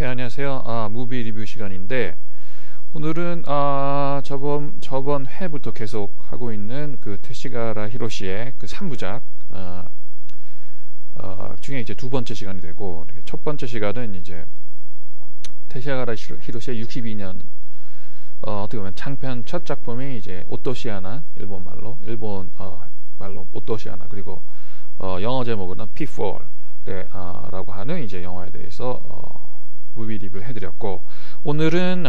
네, 안녕하세요. 무비 리뷰 시간인데, 오늘은, 저번 회부터 계속 하고 있는 그 테시가라 히로시의 그 3부작, 중에 이제 두 번째 시간이 되고, 첫 번째 시간은 이제 테시가라 히로시의 62년, 어떻게 보면 장편 첫 작품이 이제 오토시아나, 일본 말로 오토시아나, 그리고, 영어 제목으로는 P4, 라고 하는 이제 영화에 대해서, 무비 리뷰를 해드렸고, 오늘은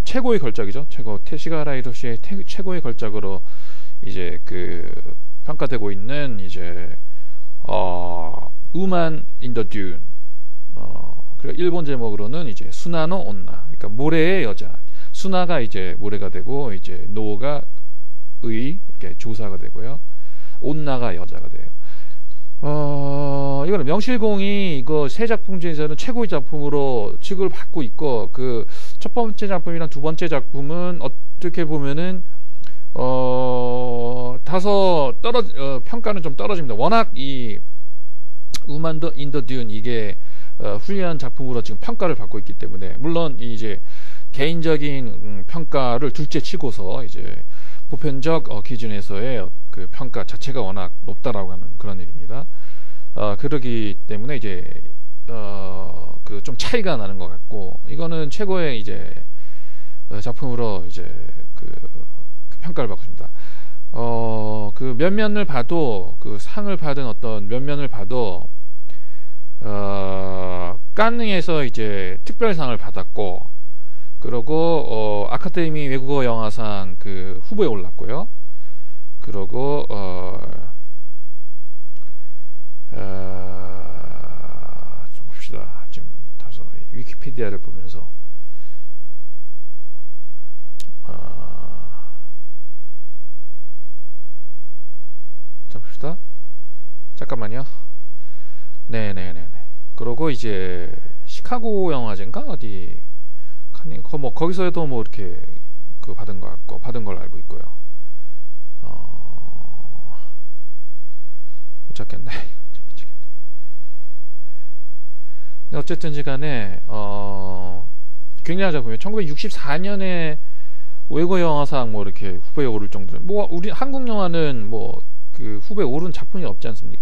최고의 걸작이죠. 테시가라 히로시의 최고의 걸작으로 이제 그 평가되고 있는 이제 우만 인 더 듄, 그리고 일본 제목으로는 이제 수나노 온나, 그러니까 모래의 여자. 수나가 이제 모래가 되고, 이제 노가 이렇게 조사가 되고요. 온나가 여자가 돼요. 이거는 명실공히 이거 세 작품 중에서는 최고의 작품으로 취급을 받고 있고, 그 첫 번째 작품이랑 두 번째 작품은 어떻게 보면은 평가는 좀 떨어집니다. 워낙 이 우만 인더 듄 이게 훌륭한 작품으로 지금 평가를 받고 있기 때문에, 물론 이제 개인적인 평가를 둘째 치고서 이제 보편적 기준에서의 그 평가 자체가 워낙 높다라고 하는 그런 얘기입니다. 그러기 때문에 이제 그 좀 차이가 나는 것 같고, 이거는 최고의 이제 작품으로 이제 그 평가를 받고 있습니다. 그 면면을 봐도, 그 상을 받은 어떤 면면을 봐도 칸느에서 이제 특별상을 받았고, 그리고 아카데미 외국어 영화상 그 후보에 올랐고요. 그리고 좀 봅시다. 지금 다소 위키피디아를 보면서 자 봅시다. 잠깐만요. 네네네네. 그리고 이제 시카고 영화제인가 어디 뭐 거기서도 뭐 이렇게 그 받은 거 같고, 받은 걸로 알고 있고요. 못 찾겠네. 참 미치겠네. 어쨌든 시간에 굉장한 작품이에요. 1964년에 외국 영화상 뭐 이렇게 후보에 오를 정도로, 뭐 우리 한국 영화는 뭐 그 후보에 오른 작품이 없지 않습니까?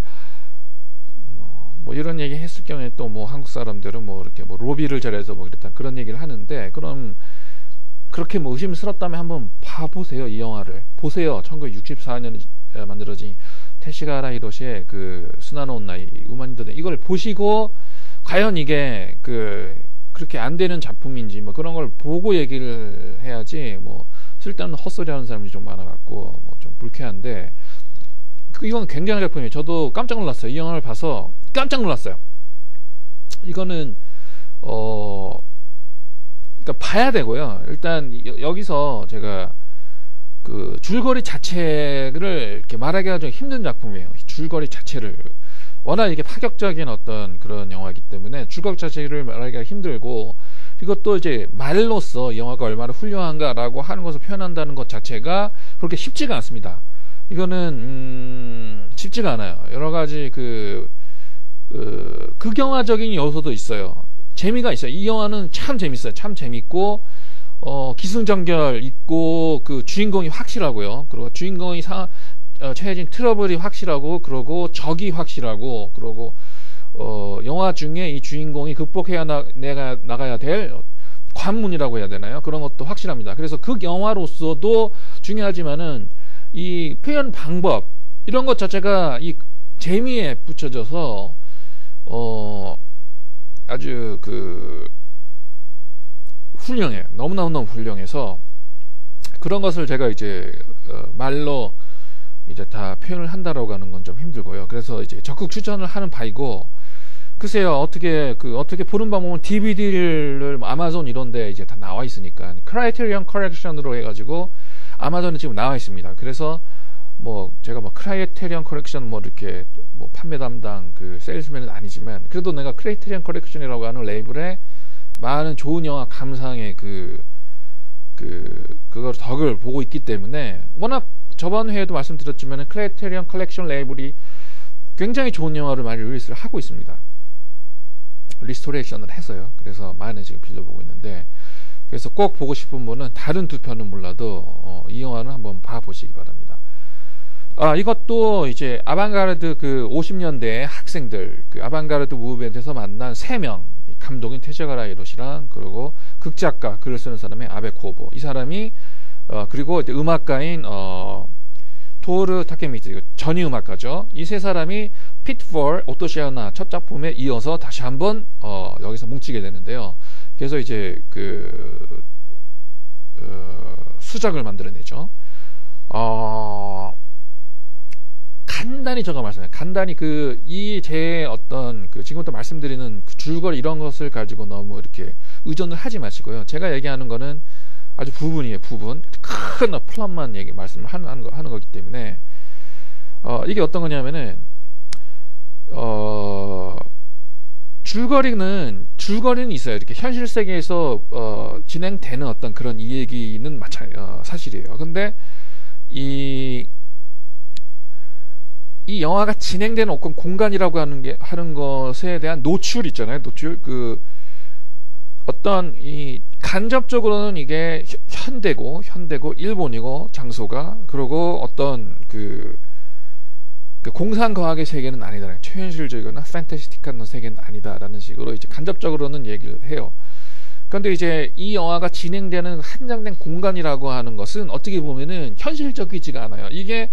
뭐 이런 얘기 했을 경우에 또 뭐 한국 사람들은 뭐 이렇게 뭐 로비를 잘해서 뭐 그랬다 그런 얘기를 하는데, 그럼 그렇게 뭐 의심스럽다면 한번 봐보세요. 이 영화를 보세요. 1964년에 만들어진 테시가라 히로시의 그 스나노 온나이 우만인더데, 이걸 보시고 과연 이게 그렇게 안 되는 작품인지 뭐 그런 걸 보고 얘기를 해야지, 뭐 쓸데없는 헛소리 하는 사람이 좀 많아갖고 뭐 좀 불쾌한데, 이건 굉장한 작품이에요. 저도 깜짝 놀랐어요. 이 영화를 봐서 깜짝 놀랐어요. 이거는 그러니까 봐야 되고요. 일단 여기서 제가 그 줄거리 자체를 이렇게 말하기가 좀 힘든 작품이에요. 줄거리 자체를 워낙 이게 파격적인 어떤 그런 영화이기 때문에 줄거리 자체를 말하기가 힘들고, 이것도 이제 말로써 이 영화가 얼마나 훌륭한가라고 하는 것을 표현한다는 것 자체가 그렇게 쉽지가 않습니다. 이거는 쉽지가 않아요. 여러 가지 극영화적인 요소도 있어요. 재미가 있어요. 이 영화는 참 재밌어요. 참 재밌고, 기승전결 있고, 그 주인공이 확실하고요. 그리고 주인공이 처해진 트러블이 확실하고, 그리고 적이 확실하고, 그리고 영화 중에 이 주인공이 극복해야 나가야 될 관문이라고 해야 되나요? 그런 것도 확실합니다. 그래서 극영화로서도 중요하지만은 이 표현 방법 이런 것 자체가 이 재미에 붙여져서 아주 훌륭해요. 너무너무 훌륭해서 그런 것을 제가 이제 말로 이제 다 표현을 한다라고 하는 건 좀 힘들고요. 그래서 이제 적극 추천을 하는 바이고, 글쎄요, 어떻게 보는 방법은 DVD를 아마존 이런데 이제 다 나와 있으니까, 크라이테리언 컬렉션으로 해가지고 아마존에 지금 나와 있습니다. 그래서 뭐 제가 뭐 크라이테리언 컬렉션 뭐 이렇게 뭐 판매 담당 그 세일스맨은 아니지만, 그래도 내가 크라이테리언 컬렉션이라고 하는 레이블에 많은 좋은 영화 감상의 그걸 덕을 보고 있기 때문에, 워낙 저번 회에도 말씀드렸지만 크라이테리언 컬렉션 레이블이 굉장히 좋은 영화를 많이 리리스를 하고 있습니다. 리스토레이션을 했어요. 그래서 많이 지금 빌려보고 있는데, 그래서 꼭 보고 싶은 분은 다른 두 편은 몰라도 이 영화는 한번 봐보시기 바랍니다. 이것도 이제 아방가르드 그 50년대 학생들, 그 아방가르드 무브먼트에서 만난 3명, 감독인 테즈가라 히로시랑, 그리고 극작가, 글을 쓰는 사람의 아베 코보, 이 사람이 그리고 음악가인 토르 타케미츠, 전위 음악가죠. 이 세 사람이 pitfall, 오토시아나 첫 작품에 이어서 다시 한번 여기서 뭉치게 되는데요. 그래서 이제 그 수작을 만들어내죠. 간단히 제가 말씀해요. 간단히 이 제 어떤 지금부터 말씀드리는 그 줄거리 이런 것을 가지고 너무 이렇게 의존을 하지 마시고요. 제가 얘기하는 거는 아주 부분이에요. 부분. 큰 플롯만 말씀을 하는 거기 때문에 이게 어떤 거냐면은 줄거리는 있어요. 이렇게 현실 세계에서 진행되는 어떤 그런 이야기는 사실이에요. 근데 이 영화가 진행되는 어떤 공간이라고 하는 것에 대한 노출 있잖아요. 노출. 어떤 간접적으로는 이게 현대고 일본이고 장소가, 그리고 어떤 그 공상과학의 세계는 아니다. 초현실적이거나 판타스틱한 세계는 아니다라는 식으로 이제 간접적으로는 얘기를 해요. 그런데 이제 이 영화가 진행되는 한정된 공간이라고 하는 것은 어떻게 보면은 현실적이지가 않아요. 이게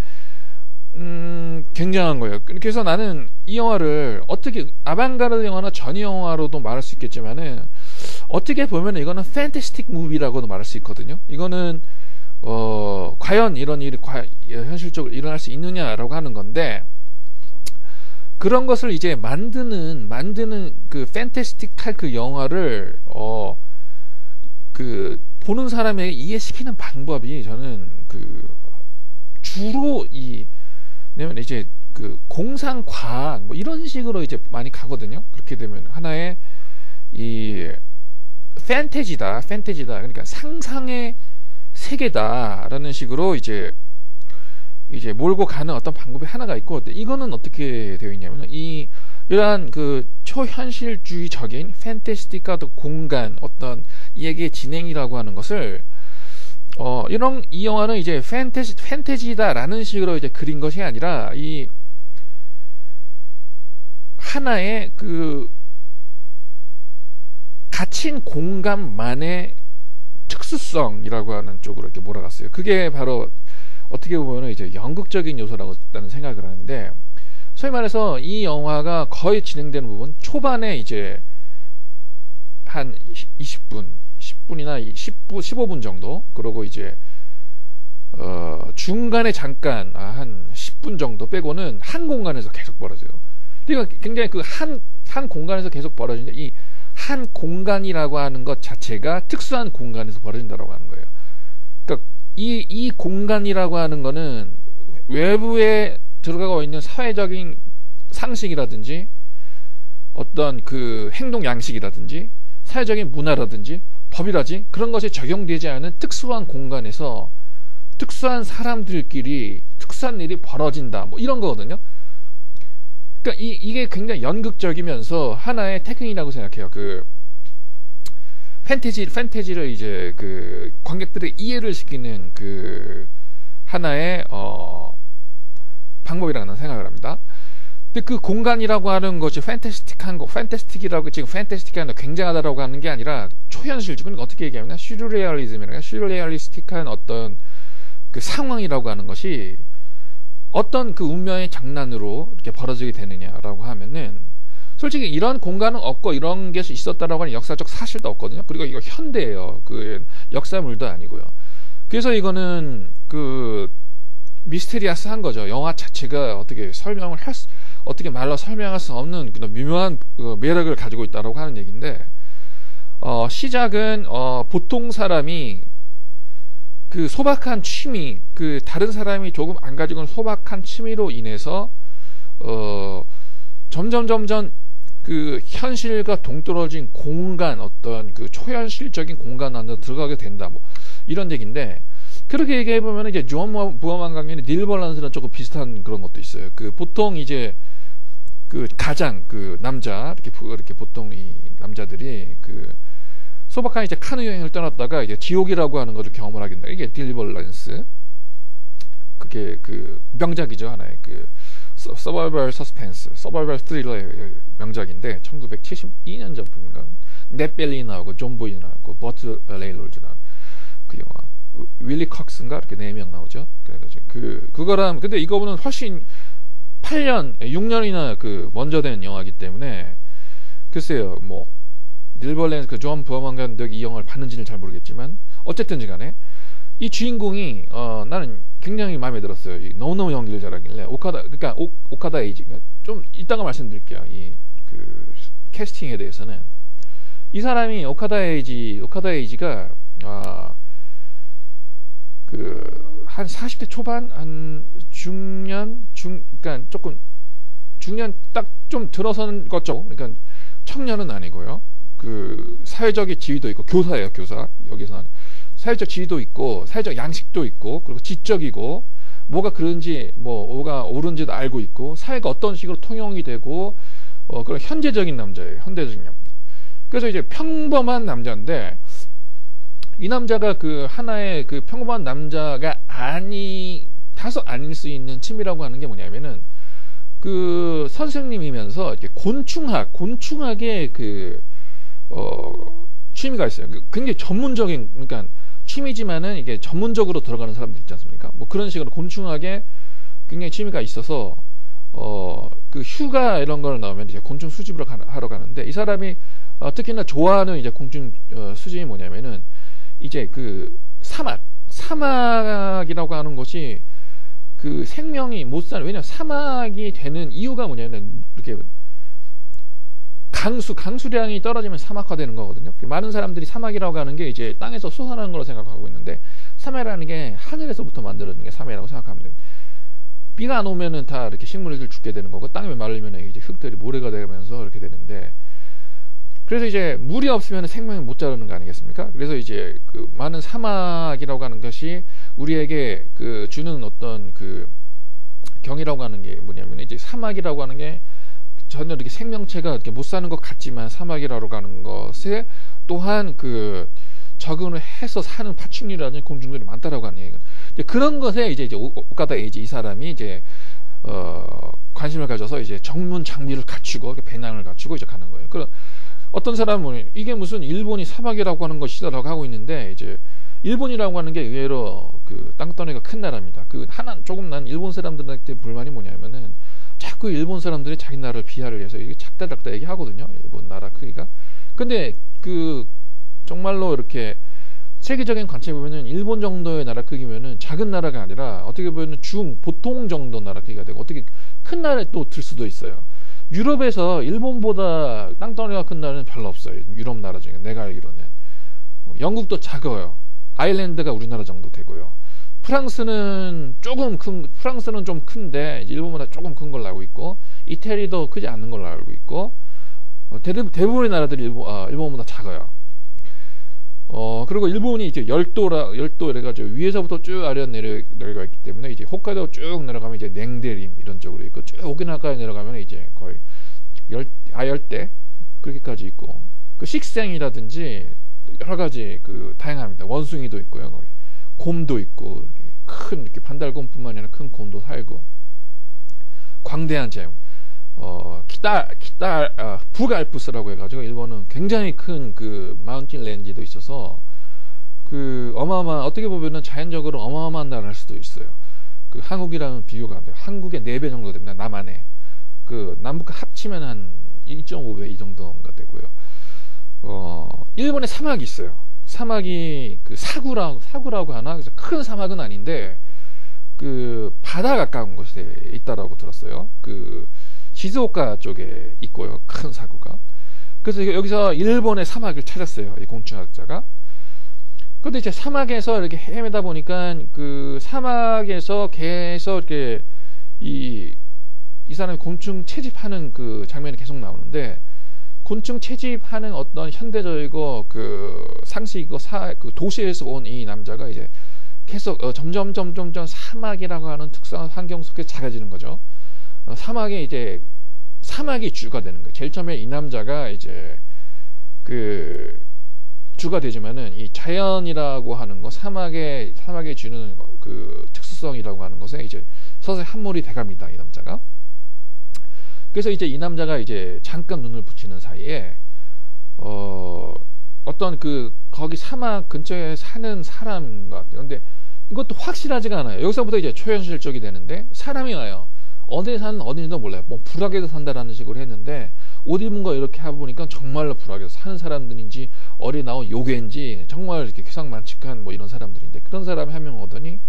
굉장한 거예요. 그래서 나는 이 영화를 어떻게 아방가르드 영화나 전위 영화로도 말할 수 있겠지만은 어떻게 보면 이거는 판타스틱 무비라고도 말할 수 있거든요. 이거는 과연 이런 일이 현실적으로 일어날 수 있느냐라고 하는 건데, 그런 것을 이제 만드는 그 판타스틱한 그 영화를 보는 사람에게 이해시키는 방법이, 저는 주로 왜냐면 이제 공상과학 이런 식으로 이제 많이 가거든요. 그렇게 되면 하나의 판타지다. 그러니까 상상의 세계다라는 식으로 이제 몰고 가는 어떤 방법이 하나가 있고, 이거는 어떻게 되어 있냐면 이러한 초현실주의적인 판타스틱한 공간, 어떤 얘기의 진행이라고 하는 것을 이 영화는 이제 판타지다라는 식으로 이제 그린 것이 아니라 하나의 갇힌 공간만의 특수성이라고 하는 쪽으로 이렇게 몰아갔어요. 그게 바로 어떻게 보면 이제 연극적인 요소라고 나는 생각을 하는데, 소위 말해서 이 영화가 거의 진행되는 부분 초반에 이제 한 10분이나 15분 정도, 그리고 이제 중간에 잠깐 한 10분 정도 빼고는 한 공간에서 계속 벌어져요. 그러니까 굉장히 한 공간에서 계속 벌어지는데, 이 한 공간이라고 하는 것 자체가 특수한 공간에서 벌어진다라고 하는 거예요. 그러니까 이 공간이라고 하는 거는 외부에 들어가고 있는 사회적인 상식이라든지 어떤 행동 양식이라든지 사회적인 문화라든지 법이라든지 그런 것이 적용되지 않은 특수한 공간에서 특수한 사람들끼리 특수한 일이 벌어진다, 이런 거거든요. 그러니까 이게 굉장히 연극적이면서 하나의 테크닉이라고 생각해요. 판타지를 이제 관객들의 이해를 시키는 하나의 방법이라는 생각을 합니다. 근데 그 공간이라고 하는 것이 판타스틱이라고, 지금 판타스틱한 굉장하다라고 하는 게 아니라 초현실적, 그러니까 어떻게 얘기하면 슈리얼리스틱한 어떤 상황이라고 하는 것이 어떤 운명의 장난으로 이렇게 벌어지게 되느냐라고 하면은, 솔직히 이런 공간은 없고 이런 게 있었다라고 하는 역사적 사실도 없거든요. 그리고 이거 현대예요. 역사물도 아니고요. 그래서 이거는 미스테리아스한 거죠. 영화 자체가 어떻게 말로 설명할 수 없는 그런 미묘한 매력을 가지고 있다라고 하는 얘기인데, 시작은 보통 사람이 소박한 취미, 다른 사람이 조금 안 가지고 있는 소박한 취미로 인해서 점점 현실과 동떨어진 공간, 어떤 초현실적인 공간 안으로 들어가게 된다, 이런 얘기인데, 그렇게 얘기해보면 이제 존 무어만 강연의 닐 밸런스랑 조금 비슷한 그런 것도 있어요. 보통 이제 그 가장 그 남자 이렇게 보통 이 남자들이 그 소박한 이제 카누 여행을 떠났다가 이제 지옥이라고 하는 것을 경험을 하게 된다. 이게 딜리버런스. 그게 그 명작이죠. 하나의 그 서바이벌 서스펜스, 서바이벌 스릴러의 명작인데 1972년 작품인가. 넷 벨리 나오고 존 보이 나오고 버트 레이놀즈 나오는 그 영화. 윌리 컥스인가 이렇게 4명 나오죠. 그래가지고 그거랑 근데 이거는 훨씬 8년, 6년이나 그 먼저 된 영화이기 때문에 글쎄요, 뭐 닐버랜드 그 존 버먼 감독 이 영화를 봤는지는 잘 모르겠지만 어쨌든지 간에 이 주인공이 나는 굉장히 마음에 들었어요. 너무너무 연기를 잘하길래 그러니까 오카다 에이지 좀 이따가 말씀드릴게요. 이 그 캐스팅에 대해서는 이 사람이 오카다 에이지가 그 한 40대 초반 한 그러니까 조금 중년 딱 좀 들어서는 거죠. 그러니까 청년은 아니고요. 그 사회적인 지위도 있고 교사예요, 교사. 여기서는 사회적 지위도 있고 사회적 양식도 있고 그리고 지적이고 뭐가 그런지 뭐가 옳은지도 알고 있고 사회가 어떤 식으로 통용이 되고 그런 현재적인 남자예요. 현대적인 남자. 그래서 이제 평범한 남자인데 이 남자가 그 하나의 그 평범한 남자가 다소 아닐 수 있는 취미라고 하는 게 뭐냐면은 그 선생님이면서 이렇게 곤충학의 취미가 있어요. 굉장히 전문적인, 그러니까 취미지만은 이게 전문적으로 들어가는 사람들 있지 않습니까? 뭐 그런 식으로 곤충학에 굉장히 취미가 있어서, 그 휴가 이런 거를 나오면 이제 곤충 수집을 하러 가는데 이 사람이 특히나 좋아하는 이제 곤충 수집이 뭐냐면은 이제 그 사막이라고 하는 것이 그 생명이 못 사는, 왜냐면 사막이 되는 이유가 뭐냐면 이렇게 강수량이 떨어지면 사막화되는 거거든요. 많은 사람들이 사막이라고 하는 게 이제 땅에서 솟아나는 거로 생각하고 있는데 사막이라는 게 하늘에서부터 만들어진 게 사막이라고 생각하면 돼요. 비가 안 오면은 다 이렇게 식물들 죽게 되는 거고 땅이 마르면 이제 흙들이 모래가 되면서 이렇게 되는데 그래서 이제 물이 없으면 생명이 못 자라는 거 아니겠습니까? 그래서 이제 그 많은 사막이라고 하는 것이 우리에게 그 주는 어떤 그 경이라고 하는 게 뭐냐면 이제 사막이라고 하는 게 전혀 이렇게 생명체가 이렇게 못 사는 것 같지만 사막이라고 하는 것에 또한 그 적응을 해서 사는 파충류라든지 공중들이 많다라고 하는 얘기가 그런 것에 이제 오카다 에이지 이 사람이 이제 관심을 가져서 이제 전문 장비를 갖추고 배낭을 갖추고 이제 가는 거예요. 그런 어떤 사람은 이게 무슨 일본이 사막이라고 하는 것이다라고 하고 있는데 이제 일본이라고 하는 게 의외로 그 땅덩이가 큰 나라입니다. 그 조금 난 일본 사람들한테 불만이 뭐냐면은 자꾸 일본 사람들이 자기 나라를 비하를 해서 이게 작다 얘기하거든요. 일본 나라 크기가. 근데 그 정말로 이렇게 세계적인 관점에 보면은 일본 정도의 나라 크기면은 작은 나라가 아니라 어떻게 보면은 보통 정도 나라 크기가 되고 어떻게 큰 나라에 또 들 수도 있어요. 유럽에서 일본보다 땅덩이가 큰 나라는 별로 없어요. 유럽 나라 중에 내가 알기로는. 영국도 작아요. 아일랜드가 우리나라 정도 되고요. 프랑스는 좀 큰데 일본보다 조금 큰 걸로 알고 있고 이태리도 크지 않는 걸로 알고 있고 대부분의 나라들이 일본보다 작아요. 그리고 일본이 이제 열도 이래가지고 위에서부터 쭉 아래 내려가 있기 때문에 이제 홋카이도 쭉 내려가면 이제 냉대림 이런 쪽으로 있고 쭉 오키나와까지 내려가면 이제 거의 아열대 그렇게까지 있고 그 식생이라든지 여러 가지 그 다양합니다. 원숭이도 있고요. 거기 곰도 있고 이렇게 반달곰뿐만 아니라 큰 곰도 살고 광대한 잼 북알프스라고 해가지고 일본은 굉장히 큰 그 마운틴 렌지도 있어서 그 어떻게 보면은 자연적으로 어마어마한 나라일 수도 있어요. 그 한국이랑은 비교가 안 돼요. 한국의 4배 정도 됩니다. 남한에 그 남북과 합치면 한 2.5배 이 정도가 되고요. 일본에 사막이 있어요. 사막이 그 사구라고 하나? 그래서 큰 사막은 아닌데 그 바다 가까운 곳에 있다라고 들었어요. 그 시즈오카 쪽에 있고요. 큰 사구가. 그래서 여기서 일본의 사막을 찾았어요. 이 곤충학자가. 근데 이제 사막에서 이렇게 헤매다 보니까 그 사막에서 계속 이렇게 이 사람이 곤충 채집하는 그 장면이 계속 나오는데 곤충 채집하는 어떤 현대적이고 그 상식이고 그 도시에서 온 이 남자가 이제 계속 점점 사막이라고 하는 특수한 환경 속에 작아지는 거죠. 사막에 이제 사막이 주가 되는 거예요. 제일 처음에 이 남자가 이제 그 주가 되지만은 이 자연이라고 하는 거, 사막에 주는 그 특수성이라고 하는 것에 이제 서서히 함몰이 돼갑니다. 이 남자가. 그래서 이제 이 남자가 이제 잠깐 눈을 붙이는 사이에 어떤 그 거기 사막 근처에 사는 사람 같아요. 근데 이것도 확실하지가 않아요. 여기서부터 이제 초현실적이 되는데 사람이 와요. 어디에 사는 어딘지도 몰라요. 뭐 불악에서 산다라는 식으로 했는데 옷 입은 거 이렇게 해보니까 정말로 불악에서 사는 사람들인지 어디 나온 요괴인지 정말 이렇게 기상만측한 뭐 이런 사람들인데 그런 사람이 한 명 오더니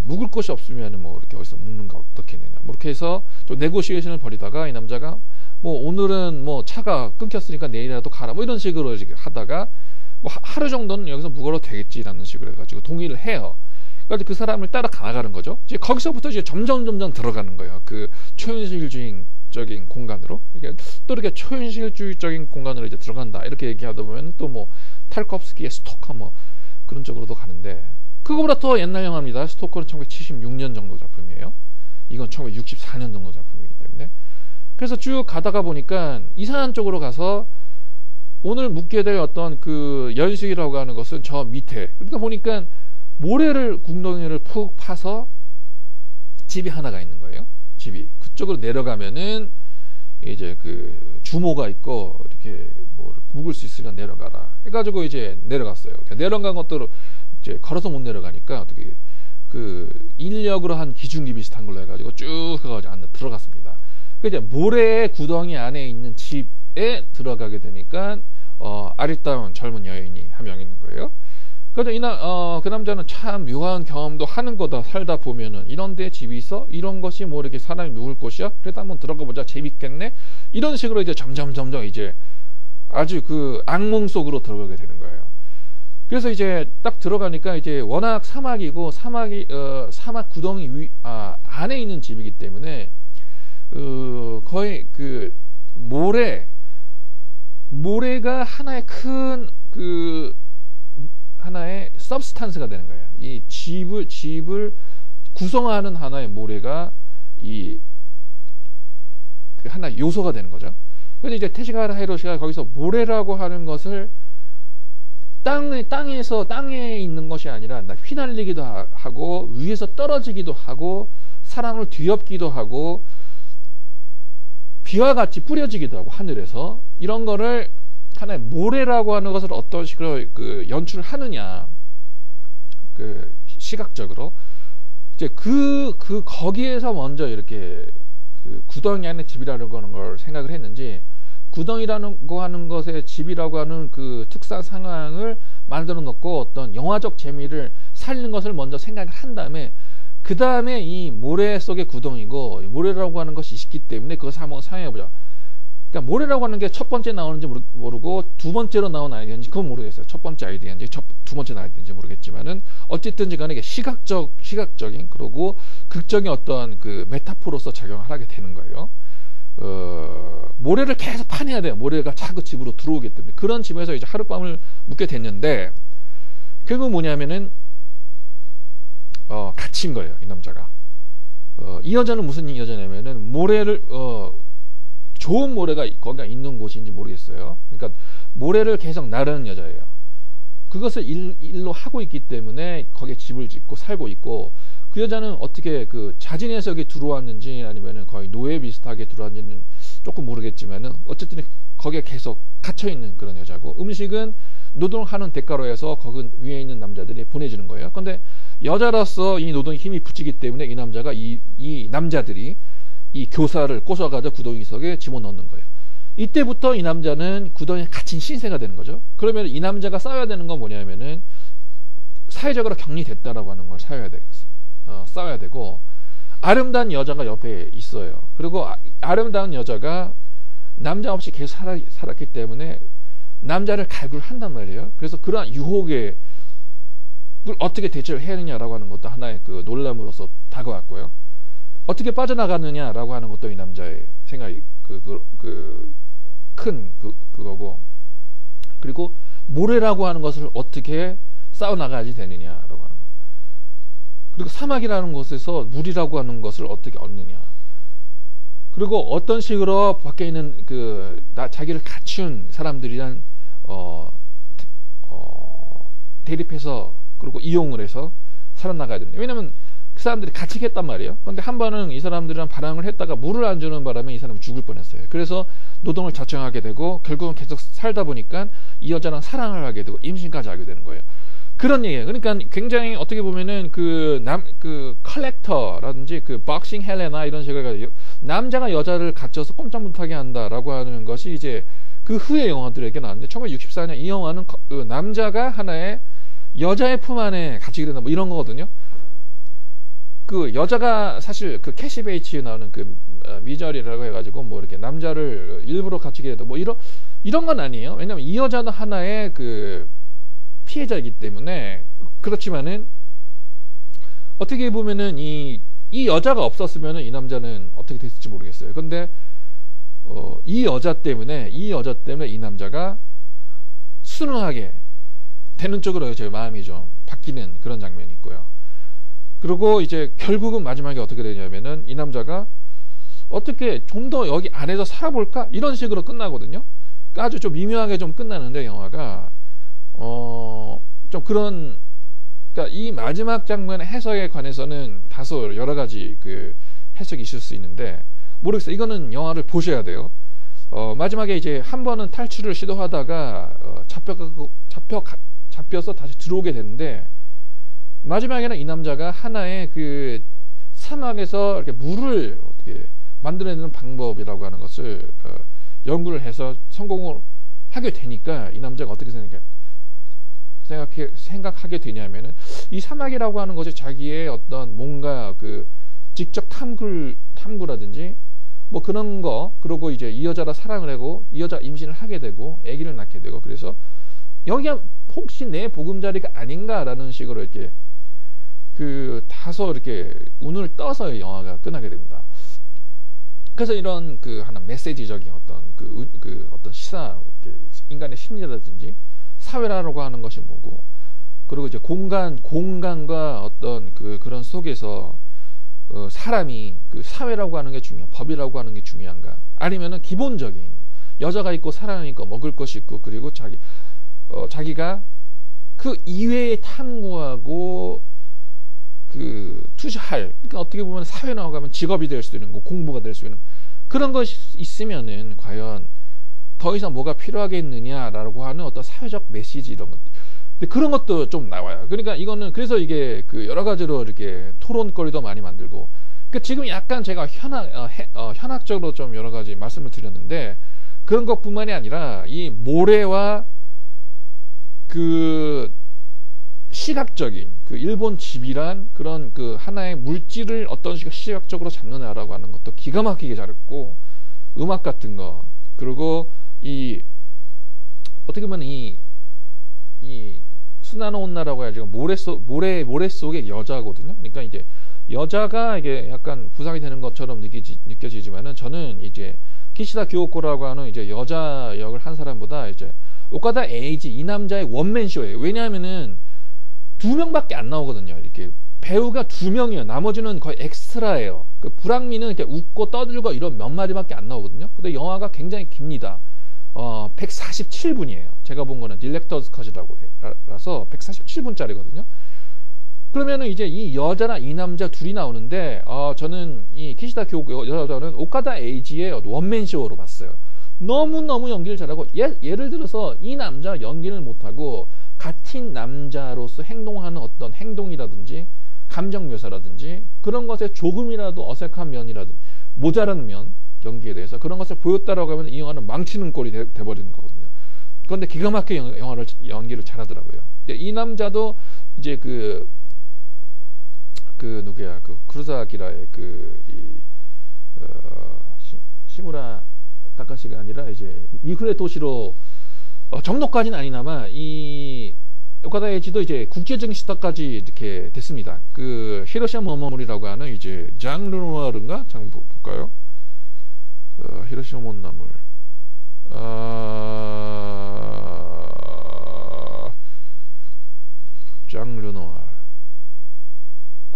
묵을 곳이 없으면 뭐 이렇게 어디서 묵는 거 어떻겠느냐 뭐 이렇게 해서 좀 네고시에이션을 벌이다가 이 남자가 뭐 오늘은 뭐 차가 끊겼으니까 내일이라도 가라 뭐 이런 식으로 이렇게 하다가 뭐 하루 정도는 여기서 묵어도 되겠지라는 식으로 해가지고 동의를 해요. 그래서 그 사람을 따라 나가는 거죠. 이제 거기서부터 이제 점점 들어가는 거예요. 그 초현실주의적인 공간으로. 이렇게 또 이렇게 초현실주의적인 공간으로 이제 들어간다. 이렇게 얘기하다 보면 또 뭐 탈코프스키의 스토커 뭐 그런 쪽으로도 가는데 그거보다 더 옛날 영화입니다. 스토커는 1976년 정도 작품이에요. 이건 1964년 정도 작품이기 때문에. 그래서 쭉 가다가 보니까 이상한 쪽으로 가서 오늘 묵게 될 어떤 그 연수이라고 하는 것은 저 밑에. 그러다 보니까 모래를 궁덩이를 푹 파서 집이 하나가 있는 거예요. 집이 그쪽으로 내려가면은 이제 그 주모가 있고 이렇게 뭐 묵을 수 있으면 내려가라 해가지고 이제 내려갔어요. 내려간 것도 이제 걸어서 못 내려가니까 어떻게 그 인력으로 한 기중기 비슷한 걸로 해가지고 쭉 해가지고 안에 들어갔습니다. 그 이제 모래 구덩이 안에 있는 집에 들어가게 되니까 아리따운 젊은 여인이 한 명 있는 거예요. 그래서 그 남자는 참 묘한 경험도 하는 거다. 살다 보면은 이런 데 집이 있어? 이런 것이 뭐 이렇게 사람이 묵을 곳이야? 그래도 한번 들어가 보자. 재밌겠네? 이런 식으로 이제 점점 이제 아주 그 악몽 속으로 들어가게 되는 거예요. 그래서 이제 딱 들어가니까 이제 워낙 사막이고 사막 구덩이 안에 있는 집이기 때문에 거의 그 모래가 하나의 큰 하나의 서브스탄스가 되는 거예요. 이 집을 구성하는 하나의 모래가 그 하나 요소가 되는 거죠. 그래서 이제 테시가라 하이로시가 거기서 모래라고 하는 것을 땅에 있는 것이 아니라 휘날리기도 하고 위에서 떨어지기도 하고 사람을 뒤엎기도 하고 비와 같이 뿌려지기도 하고 하늘에서 이런 거를 하나의 모래라고 하는 것을 어떤 식으로 그 연출을 하느냐 그 시각적으로 이제 거기에서 먼저 이렇게 그 구덩이 안에 집이라고 하는 걸 생각을 했는지 구덩이라는 거 하는 것에 집이라고 하는 그 특수한 상황을 만들어 놓고 어떤 영화적 재미를 살리는 것을 먼저 생각을 한 다음에 그 다음에 이 모래 속의 구덩이고 모래라고 하는 것이 있기 때문에 그것을 한번 상영해보자. 그러니까 모래라고 하는 게 첫 번째 나오는지 모르고 두 번째로 나온 아이디어인지 그건 모르겠어요. 첫 번째 아이디어인지 두 번째 아이디어인지 모르겠지만은 어쨌든지 간에 이게 시각적인 그리고 극적인 어떤 그 메타포로서 작용을 하게 되는 거예요. 모래를 계속 파내야 돼요. 모래가 자꾸 집으로 들어오기 때문에 그런 집에서 이제 하룻밤을 묵게 됐는데 결국 뭐냐면은 갇힌 거예요. 이 남자가. 이 여자는 무슨 여자냐면은 모래를 좋은 모래가 거기가 있는 곳인지 모르겠어요. 그러니까 모래를 계속 나르는 여자예요. 그것을 일로 하고 있기 때문에 거기에 집을 짓고 살고 있고 그 여자는 어떻게 그 자진해서 여기 들어왔는지 아니면은 거의 노예 비슷하게 들어왔는지는 조금 모르겠지만은 어쨌든 거기에 계속 갇혀 있는 그런 여자고 음식은 노동하는 대가로 해서 거기 위에 있는 남자들이 보내주는 거예요. 근데 여자로서 이 노동에 힘이 붙이기 때문에 이 남자가 이 남자들이 이 교사를 꼬셔가지고 구덩이 속에 집어넣는 거예요. 이때부터 이 남자는 구덩이에 갇힌 신세가 되는 거죠. 그러면 이 남자가 싸워야 되는 건 뭐냐면은 사회적으로 격리됐다라고 하는 걸 싸워야 되고 아름다운 여자가 옆에 있어요. 그리고 아름다운 여자가 남자 없이 계속 살았기 때문에 남자를 갈구를 한단 말이에요. 그래서 그러한 유혹에 어떻게 대처를 해야 하느냐라고 하는 것도 하나의 그 놀람으로서 다가왔고요. 어떻게 빠져나가느냐라고 하는 것도 이 남자의 생각이 그거고 그리고 모래라고 하는 것을 어떻게 싸워나가야지 되느냐라고 하는 것 그리고 사막이라는 곳에서 물이라고 하는 것을 어떻게 얻느냐 그리고 어떤 식으로 밖에 있는 자기를 갖춘 사람들이란 대립해서 그리고 이용을 해서 살아나가야 되는. 왜냐면 그 사람들이 같이 했단 말이에요. 그런데 한 번은 이 사람들이랑 반항을 했다가 물을 안 주는 바람에 이 사람은 죽을 뻔했어요. 그래서 노동을 자청하게 되고 결국은 계속 살다 보니까 이 여자랑 사랑을 하게 되고 임신까지 하게 되는 거예요. 그런 얘기예요. 그러니까 굉장히 어떻게 보면은 컬렉터라든지 박싱 헬레나 이런 식으로 해가지고 남자가 여자를 갖춰서 꼼짝 못하게 한다라고 하는 것이 이제 그 후의 영화들에게 나왔는데 1964년 이 영화는 남자가 하나의 여자의 품 안에 갇히게 된다 뭐 이런 거거든요. 그 여자가 사실 캐시 베이치 나오는 미저리라고 해가지고 뭐 이렇게 남자를 일부러 갇히게 되다 뭐 이런 건 아니에요. 왜냐면 이 여자는 하나의 피해자이기 때문에. 그렇지만은 어떻게 보면은 이 여자가 없었으면은 이 남자는 어떻게 됐을지 모르겠어요. 근데 이 여자 때문에 이 남자가 순응하게 되는 쪽으로 제 마음이 좀 바뀌는 그런 장면이 있고요. 그리고 이제 결국은 마지막에 어떻게 되냐면은 이 남자가 어떻게 좀 더 여기 안에서 살아볼까 이런 식으로 끝나거든요. 그러니까 아주 좀 미묘하게 좀 끝나는데 영화가 좀 그러니까 이 마지막 장면의 해석에 관해서는 다소 여러 가지 해석이 있을 수 있는데 모르겠어요. 이거는 영화를 보셔야 돼요. 마지막에 이제 한 번은 탈출을 시도하다가 잡혀서 다시 들어오게 되는데 마지막에는 이 남자가 하나의 사막에서 이렇게 물을 어떻게 만들어내는 방법이라고 하는 것을 연구를 해서 성공을 하게 되니까 이 남자가 어떻게 생각하게 되냐면은 이 사막이라고 하는 것이 자기의 어떤 뭔가 직접 탐구라든지 뭐 그런 거, 그리고 이제 이 여자랑 사랑을 하고 이 여자 임신을 하게 되고 아기를 낳게 되고 그래서 여기가 혹시 내 보금자리가 아닌가라는 식으로 이렇게 다소 이렇게 운을 떠서 영화가 끝나게 됩니다. 그래서 이런 하나 메시지적인 어떤 어떤 시사 인간의 심리라든지 사회라고 하는 것이 뭐고, 그리고 이제 공간과 어떤 그런 속에서 사람이 사회라고 하는 게 법이라고 하는 게 중요한가, 아니면은 기본적인 여자가 있고 사람이 있고 먹을 것이 있고 그리고 자기가 이외에 탐구하고 투자할, 그러니까 어떻게 보면 사회 나가면 직업이 될 수도 있는 거, 공부가 될 수 있는 그런 것이 있으면은 과연 더 이상 뭐가 필요하겠느냐라고 하는 어떤 사회적 메시지 이런 것. 근데 그런 것도 좀 나와요. 그러니까 이거는 그래서 이게 여러 가지로 이렇게 토론거리도 많이 만들고. 그러니까 지금 약간 제가 현학적으로 좀 여러 가지 말씀을 드렸는데 그런 것뿐만이 아니라 이 모래와 시각적인 일본 집이란 그런 하나의 물질을 어떤 식으로 시각적으로 잡느냐라고 하는 것도 기가 막히게 잘했고, 음악 같은 거, 그리고 어떻게 보면 이 수나노 온나라고 해야지 모래 속의 여자거든요. 그러니까 이제 여자가 이게 약간 부상이 되는 것처럼 느껴지지만은 저는 이제 키시다 교오코라고 하는 이제 여자 역을 한 사람보다 이제 오카다 에이지 이 남자의 원맨 쇼예요. 왜냐하면은 2명밖에 안 나오거든요. 이렇게 배우가 2명이에요. 나머지는 거의 엑스트라예요. 불황미는 이렇게 웃고 떠들고 이런 몇 마디밖에 안 나오거든요. 근데 영화가 굉장히 깁니다. 147분이에요. 제가 본 거는 딜렉터즈 컷이라서 147분짜리거든요. 그러면은 이제 이 여자랑 이 남자 둘이 나오는데, 저는 이 키시다 교고 여자는 오카다 에이지의 원맨 쇼로 봤어요. 너무너무 연기를 잘하고, 예를 들어서 이 남자 연기를 못하고 같은 남자로서 행동하는 어떤 행동이라든지 감정 묘사라든지 그런 것에 조금이라도 어색한 면이라든지 모자란 면, 연기에 대해서 그런 것을 보였다라고 하면 이 영화는 망치는 꼴이 돼버리는 거거든요. 그런데 기가 막히게 연기를 잘하더라고요. 이 남자도 이제 누구야, 쿠로사와키라의 시무라 다카시가 아니라 이제 미쿠네 도시로 정도까지는 아니나마 이 오카다 에이지도 이제 국제적인 스타까지 이렇게 됐습니다. 히로시마 모모리라고 하는 이제 장 르누아르인가? 장 볼까요? 히로시마 못나물. 장 르누아르.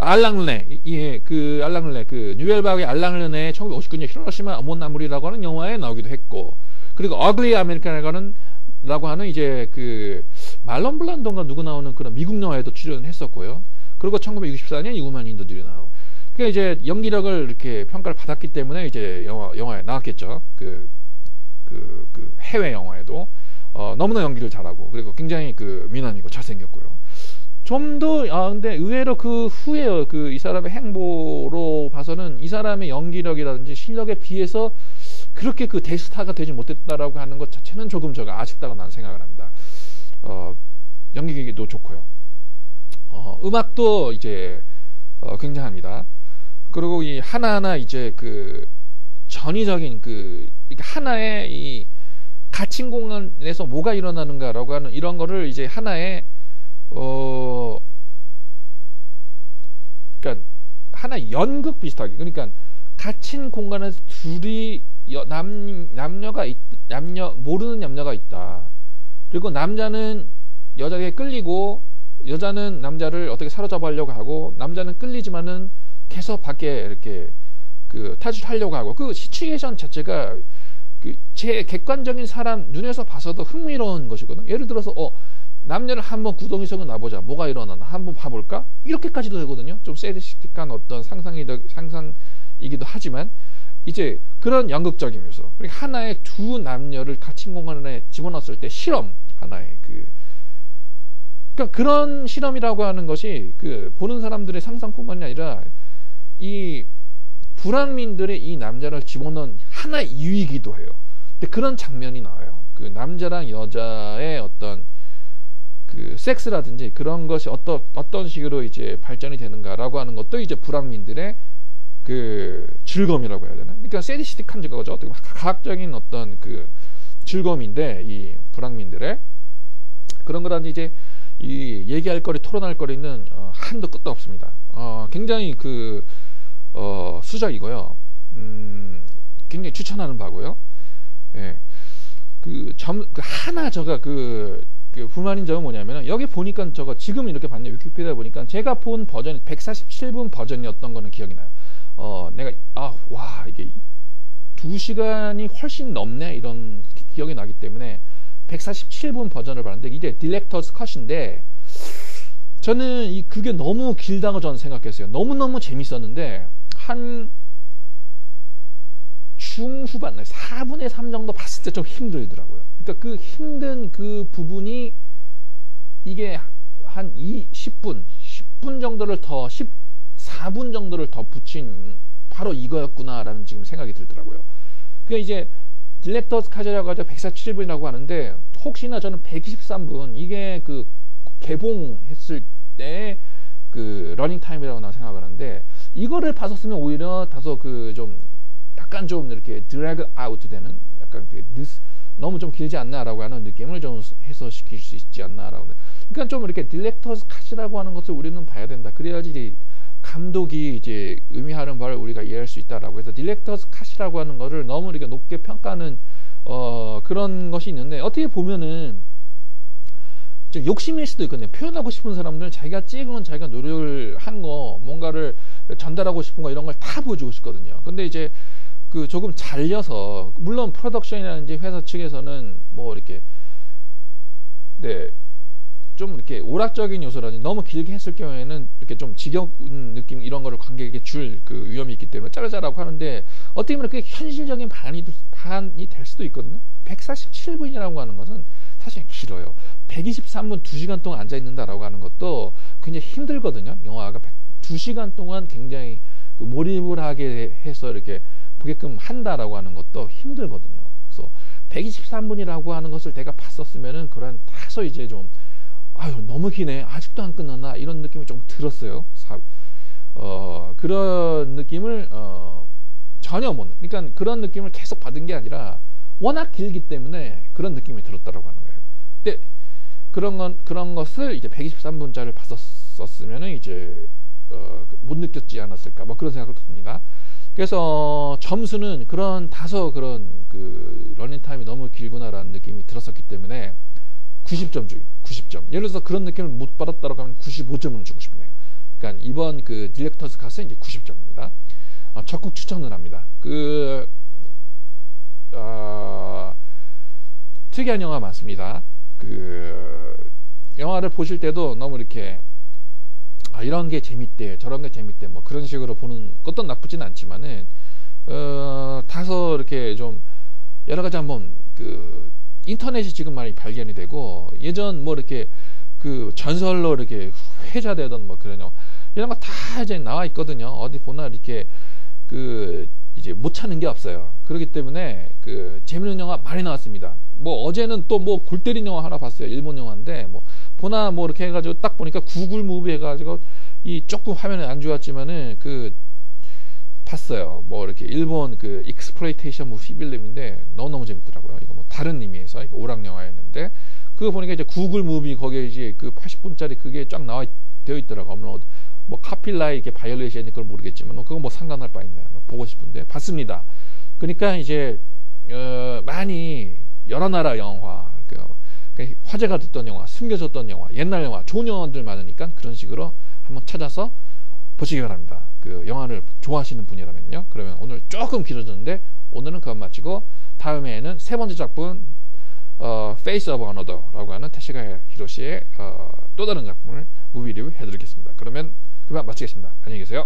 알랑르네, 예, 그 알랑르네, 그 뉴엘바의 알랑르네 1959년 히로시마 어몬나무리라고 하는 영화에 나오기도 했고, 그리고 어글리 아메리칸이라고 하는 이제 그 말론 블란도인가 누구 나오는 그런 미국 영화에도 출연했었고요. 그리고 1964년 이구만 인더들이 나오고, 그러니까 이제 연기력을 이렇게 평가를 받았기 때문에 이제 영화에 나왔겠죠. 그 해외 영화에도 너무나 연기를 잘하고, 그리고 굉장히 그 미남이고 잘생겼고요. 좀 더, 근데 의외로 그 후에 이 사람의 행보로 봐서는 이 사람의 연기력이라든지 실력에 비해서 그렇게 그 대스타가 되지 못했다라고 하는 것 자체는 조금 제가 아쉽다고 나는 생각을 합니다. 연기도 좋고요. 음악도 이제, 굉장합니다. 그리고 이 하나하나 이제 그 전위적인 하나의 이 갇힌 공간에서 뭐가 일어나는가라고 하는 이런 거를 이제 하나의 그러니까 하나 연극 비슷하게, 그러니까 갇힌 공간에서 둘이 남녀가 모르는 남녀가 있다. 그리고 남자는 여자에게 끌리고 여자는 남자를 어떻게 사로잡으려고 하고, 남자는 끌리지만은 계속 밖에 이렇게 탈출하려고 하고, 그 시츄에이션 자체가 제 객관적인 사람 눈에서 봐서도 흥미로운 것이거든요. 예를 들어서 남녀를 한번 구덩이속에 놔보자. 뭐가 일어나나 한번 봐볼까? 이렇게까지도 되거든요. 좀 세디스틱한 어떤 상상이기도 하지만, 이제 그런 연극적인 요소, 그리고 하나의 두 남녀를 갇힌 공간에 집어넣었을 때 실험, 하나의 그러니까 그런 실험이라고 하는 것이 보는 사람들의 상상뿐만이 아니라 이 불황민들의 이 남자를 집어넣은 하나의 이유이기도 해요. 근데 그런 장면이 나와요. 그 남자랑 여자의 어떤 섹스라든지 그런 것이 어떤 식으로 이제 발전이 되는가라고 하는 것도 이제 불황민들의 즐거움이라고 해야 되나? 그러니까 세디스틱한 거죠. 어떻게 과학적인 어떤 즐거움인데, 이 불황민들의 그런 거라든지 이제 이 얘기할 거리, 토론할 거리는 한도 끝도 없습니다. 굉장히 수작이고요. 굉장히 추천하는 바고요. 예. 하나 불만인 점은 뭐냐면, 여기 보니까 지금 이렇게 봤네요. 위키피디아 보니까 제가 본 버전이 147분 버전이었던 거는 기억이 나요. 이게 2시간이 훨씬 넘네, 이런 기억이 나기 때문에 147분 버전을 봤는데, 이제 딜렉터스 컷인데, 저는 그게 너무 길다고 저는 생각했어요. 너무너무 재밌었는데, 한 중후반, 4분의 3 정도 봤을 때 좀 힘들더라고요. 그러니까 그 힘든 그 부분이 이게 한 10분 정도를 더, 14분 정도를 더 붙인 바로 이거였구나라는 지금 생각이 들더라고요. 그러니까 이제 딜렉터스 컷이라고 하죠. 147분이라고 하는데, 혹시나 저는 123분, 이게 개봉했을 때 러닝 타임이라고 나 생각을 하는데, 이거를 봤었으면 오히려 다소 약간 좀 이렇게 드래그 아웃 되는, 약간 너무 좀 길지 않나라고 하는 느낌을 좀 해소시킬 수 있지 않나라고. 그러니까 좀 이렇게 딜렉터스 컷이라고 하는 것을 우리는 봐야 된다. 그래야지 이제 감독이 이제 의미하는 바를 우리가 이해할 수 있다라고 해서 딜렉터스 컷이라고 하는 거를 너무 이렇게 높게 평가하는 그런 것이 있는데, 어떻게 보면은 좀 욕심일 수도 있거든요. 표현하고 싶은 사람들은 자기가 찍은, 자기가 노력을 한 거, 뭔가를 전달하고 싶은 거, 이런 걸 다 보여주고 싶거든요. 근데 이제 조금 잘려서, 물론 프로덕션이라든지 회사 측에서는 뭐 이렇게 좀 이렇게 오락적인 요소라든지 너무 길게 했을 경우에는 이렇게 좀 지겨운 느낌, 이런 거를 관객에게 줄 위험이 있기 때문에 자르자라고 하는데, 어떻게 보면 그게 현실적인 반이 될 수도 있거든요. 147분이라고 하는 것은 사실 길어요. 123분 2시간 동안 앉아있는다라고 하는 것도 굉장히 힘들거든요. 영화가 2시간 동안 굉장히 몰입을 하게 해서 이렇게 보게끔 한다라고 하는 것도 힘들거든요. 그래서 123분이라고 하는 것을 내가 봤었으면은 다소 이제 좀 너무 기네, 아직도 안 끝났나, 이런 느낌이 좀 들었어요. 그런 느낌을 전혀 못, 그러니까 그런 느낌을 계속 받은 게 아니라 워낙 길기 때문에 그런 느낌이 들었다라고 하는 거예요. 근데 그런 것을 이제 123분짜리를 봤었으면은 이제 못 느꼈지 않았을까, 뭐 그런 생각도 듭니다. 그래서 점수는 다소 그런 러닝타임이 너무 길구나라는 느낌이 들었었기 때문에 90점. 예를 들어서 그런 느낌을 못 받았다고 하면 95점을 주고 싶네요. 그러니까 이번 그 디렉터스 컷은 이제 90점입니다. 적극 추천을 합니다. 특이한 영화 많습니다. 영화를 보실 때도 너무 이렇게 이런 게 재밌대, 저런 게 재밌대, 뭐 그런 식으로 보는 것도 나쁘진 않지만은 다소 이렇게 좀 여러 가지 한번 인터넷이 지금 많이 발견이 되고 예전 뭐 이렇게 전설로 이렇게 회자되던 뭐 그런 이런 거 다 이제 나와 있거든요. 어디 보나 이렇게 이제 못 찾는 게 없어요. 그렇기 때문에 재밌는 영화 많이 나왔습니다. 뭐 어제는 또 뭐 골 때린 영화 하나 봤어요. 일본 영화인데 뭐 보나 뭐 이렇게 해가지고 딱 보니까 구글 무비 해가지고 이 조금 화면이 안 좋았지만은 봤어요. 뭐 이렇게 일본 익스플로이테이션 무비 필름인데 너무너무 재밌더라고요. 이거 뭐 다른 의미에서 이거 오락 영화였는데 그거 보니까 이제 구글 무비 거기에 이제 80분짜리 그게 쫙 되어 있더라고요. 뭐 카필라이 이게 바이올레이션이 그걸 모르겠지만 그건 뭐 상관할 바 있나요? 보고 싶은데 봤습니다. 그러니까 이제 많이 여러 나라 영화 화제가 됐던 영화, 숨겨졌던 영화, 옛날 영화, 좋은 영화들 많으니까 그런 식으로 한번 찾아서 보시기 바랍니다. 영화를 좋아하시는 분이라면요. 그러면 오늘 조금 길어졌는데 오늘은 그만 마치고 다음에는 세 번째 작품 Face of Another라고 하는 테시가 히로시의 또 다른 작품을 무비 리뷰 해드리겠습니다. 그러면 그만 마치겠습니다. 안녕히 계세요.